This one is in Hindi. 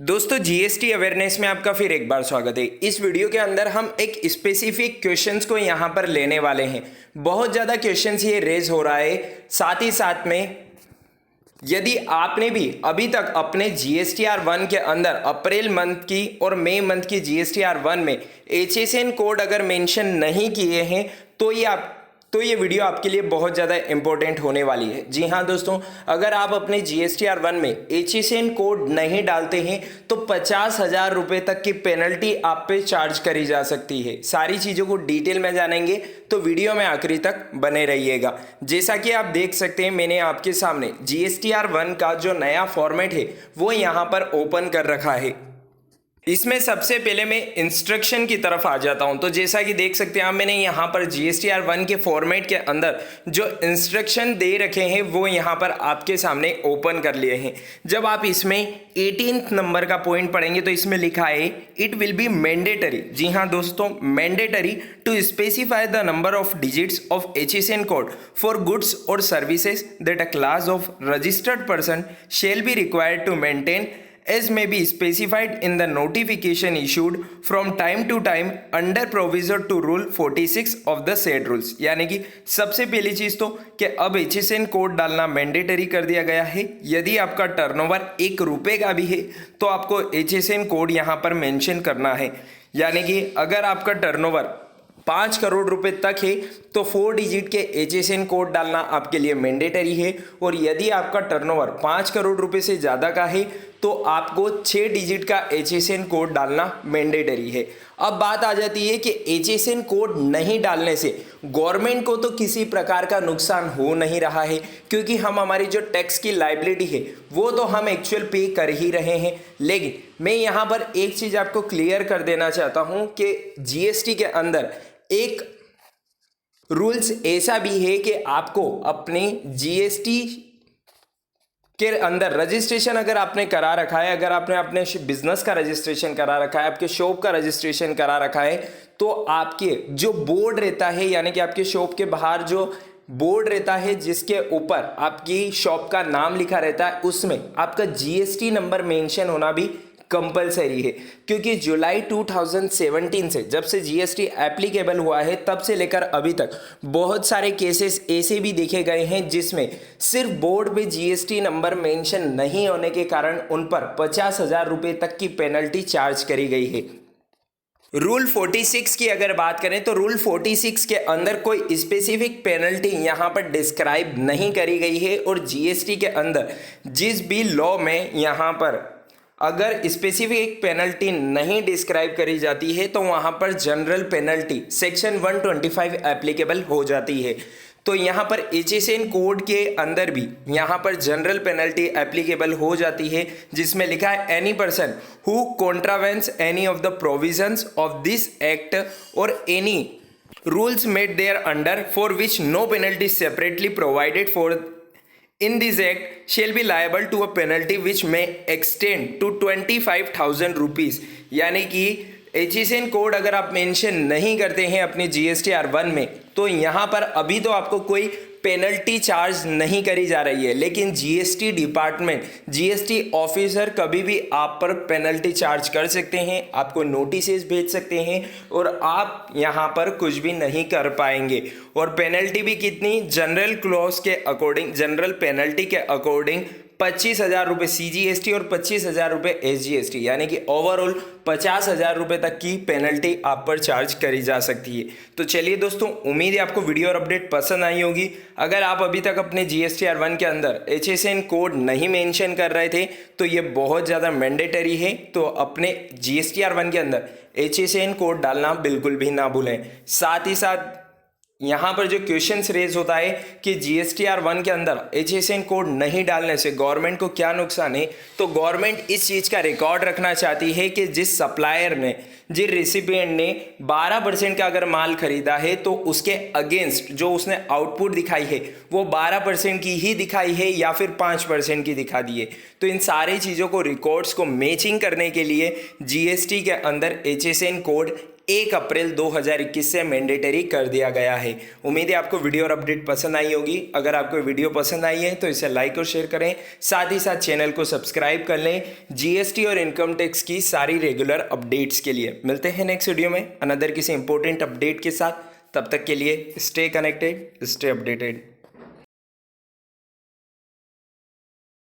दोस्तों जीएसटी अवेयरनेस में आपका फिर एक बार स्वागत है। इस वीडियो के अंदर हम एक स्पेसिफिक क्वेश्चंस को यहाँ पर लेने वाले हैं। बहुत ज़्यादा क्वेश्चंस ये रेज हो रहा है। साथ ही साथ में यदि आपने भी अभी तक अपने GSTR1 के अंदर अप्रैल मंथ की और मई मंथ की GSTR1 में HSN कोड अगर मेंशन नहीं किए हैं तो ये वीडियो आपके लिए बहुत ज़्यादा इंपॉर्टेंट होने वाली है। जी हाँ दोस्तों, अगर आप अपने GSTR1 में HSN कोड नहीं डालते हैं तो 50,000 रुपये तक की पेनल्टी आप पे चार्ज करी जा सकती है। सारी चीज़ों को डिटेल में जानेंगे तो वीडियो में आखिरी तक बने रहिएगा। जैसा कि आप देख सकते हैं, मैंने आपके सामने GSTR1 का जो नया फॉर्मेट है वो यहाँ पर ओपन कर रखा है। इसमें सबसे पहले मैं इंस्ट्रक्शन की तरफ आ जाता हूं। तो जैसा कि देख सकते हैं आप, मैंने यहां पर GSTR1 के फॉर्मेट के अंदर जो इंस्ट्रक्शन दे रखे हैं वो यहां पर आपके सामने ओपन कर लिए हैं। जब आप इसमें 18th नंबर का पॉइंट पढ़ेंगे तो इसमें लिखा है इट विल बी मैंडेटरी। जी हाँ दोस्तों, mandatory to specify the number of digits of HSN code for goods और services that a class of registered person shall be required to maintain as may be specified in the notification issued from time to time under proviso to rule 46 of the said rules। यानी कि सबसे पहली चीज तो कि अब HSN कोड डालना मैंडेटरी कर दिया गया है। यदि आपका टर्नओवर 1 रुपये का भी है तो आपको HSN कोड यहाँ पर मेंशन करना है। यानी कि अगर आपका टर्नओवर 5 करोड़ रुपए तक है तो 4 डिजिट के HSN कोड डालना आपके लिए मैंडेटरी है। और यदि आपका टर्नओवर 5 करोड़ रुपए से ज़्यादा का है तो आपको 6 डिजिट का HSN कोड डालना मैंडेटरी है। अब बात आ जाती है कि HSN कोड नहीं डालने से गवर्नमेंट को तो किसी प्रकार का नुकसान हो नहीं रहा है, क्योंकि हम हमारी जो टैक्स की लायबिलिटी है वो तो हम एक्चुअल पे कर ही रहे हैं। लेकिन मैं यहाँ पर एक चीज़ आपको क्लियर कर देना चाहता हूँ कि GST के अंदर एक रूल्स ऐसा भी है कि आपको अपने GST के अंदर रजिस्ट्रेशन अगर आपने करा रखा है, अगर आपने अपने बिजनेस का रजिस्ट्रेशन करा रखा है, आपके शॉप का रजिस्ट्रेशन करा रखा है, तो आपके जो बोर्ड रहता है, यानी कि आपके शॉप के बाहर जो बोर्ड रहता है जिसके ऊपर आपकी शॉप का नाम लिखा रहता है, उसमें आपका GST नंबर मेंशन होना भी कंपलसरी है। क्योंकि जुलाई 2017 से जब से GST एप्लीकेबल हुआ है तब से लेकर अभी तक बहुत सारे केसेस ऐसे भी देखे गए हैं जिसमें सिर्फ बोर्ड पे GST नंबर मेंशन नहीं होने के कारण उन पर 50,000 रुपये तक की पेनल्टी चार्ज करी गई है। रूल 46 की अगर बात करें तो रूल 46 के अंदर कोई स्पेसिफिक पेनल्टी यहाँ पर डिस्क्राइब नहीं करी गई है। और GST के अंदर जिस भी लॉ में यहाँ पर अगर स्पेसिफिक पेनल्टी नहीं डिस्क्राइब करी जाती है तो वहाँ पर जनरल पेनल्टी सेक्शन 125 एप्लीकेबल हो जाती है। तो यहाँ पर HSN कोड के अंदर भी यहाँ पर जनरल पेनल्टी एप्लीकेबल हो जाती है, जिसमें लिखा है any person who contravenes any of the provisions of this act और any rules made thereunder for which no penalty separately provided for in this act shall be liable to a penalty which may extend to 25,000 rupees। यानी कि HSN कोड अगर आप मेंशन नहीं करते हैं अपने GSTR1 में तो यहाँ पर अभी तो आपको कोई पेनल्टी चार्ज नहीं करी जा रही है, लेकिन GST डिपार्टमेंट, GST ऑफिसर कभी भी आप पर पेनल्टी चार्ज कर सकते हैं, आपको नोटिसेस भेज सकते हैं और आप यहाँ पर कुछ भी नहीं कर पाएंगे। और पेनल्टी भी कितनी, जनरल क्लॉज के अकॉर्डिंग, जनरल पेनल्टी के अकॉर्डिंग 25,000 रुपये CGST और 25,000 रुपये SGST, यानी कि ओवरऑल 50,000 रुपये तक की पेनल्टी आप पर चार्ज करी जा सकती है। तो चलिए दोस्तों, उम्मीद है आपको वीडियो और अपडेट पसंद आई होगी। अगर आप अभी तक अपने GSTR1 के अंदर HSN कोड नहीं मेंशन कर रहे थे तो ये बहुत ज़्यादा मैंडेटरी है, तो अपने GSTR1 के अंदर HSN कोड डालना बिल्कुल भी ना भूलें। साथ ही साथ यहाँ पर जो क्वेश्चंस रेज होता है कि GSTR1 के अंदर HSN कोड नहीं डालने से गवर्नमेंट को क्या नुकसान है, तो गवर्नमेंट इस चीज़ का रिकॉर्ड रखना चाहती है कि जिस सप्लायर ने, जिस रेसिपिएंट ने 12% का अगर माल खरीदा है तो उसके अगेंस्ट जो उसने आउटपुट दिखाई है वो 12% की ही दिखाई है या फिर 5% की दिखा दी है। तो इन सारी चीज़ों को, रिकॉर्ड्स को मैचिंग करने के लिए GST के अंदर HSN कोड 1 अप्रैल 2021 से मैंडेटरी कर दिया गया है। उम्मीद है आपको वीडियो और अपडेट पसंद आई होगी। अगर आपको वीडियो पसंद आई है तो इसे लाइक और शेयर करें, साथ ही साथ चैनल को सब्सक्राइब कर लें जीएसटी और इनकम टैक्स की सारी रेगुलर अपडेट्स के लिए। मिलते हैं नेक्स्ट वीडियो में अनदर किसी इंपॉर्टेंट अपडेट के साथ। तब तक के लिए स्टे कनेक्टेड, स्टे अपडेटेड।